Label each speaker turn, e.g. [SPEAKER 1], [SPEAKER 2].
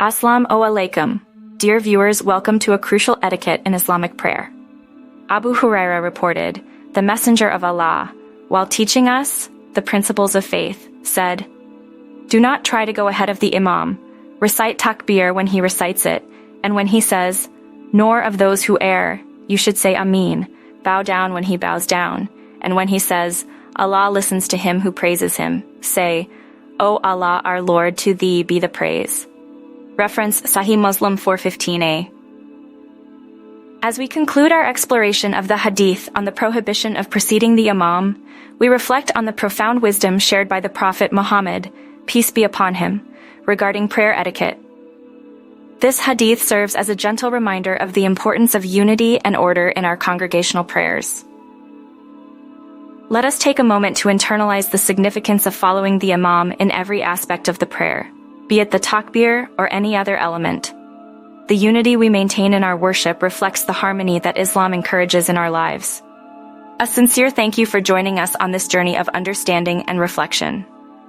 [SPEAKER 1] Assalamu alaikum. Dear viewers, welcome to a crucial etiquette in Islamic prayer. Abu Huraira reported, the Messenger of Allah, while teaching us the principles of faith, said, "Do not try to go ahead of the Imam. Recite takbir when he recites it, and when he says, nor of those who err, you should say Amin, bow down when he bows down, and when he says, Allah listens to him who praises him, say, O Allah our Lord, to thee be the praise." Reference Sahih Muslim 415a. As we conclude our exploration of the Hadith on the prohibition of preceding the Imam, we reflect on the profound wisdom shared by the Prophet Muhammad, peace be upon him, regarding prayer etiquette. This Hadith serves as a gentle reminder of the importance of unity and order in our congregational prayers. Let us take a moment to internalize the significance of following the Imam in every aspect of the prayer, be it the takbir or any other element. The unity we maintain in our worship reflects the harmony that Islam encourages in our lives. A sincere thank you for joining us on this journey of understanding and reflection.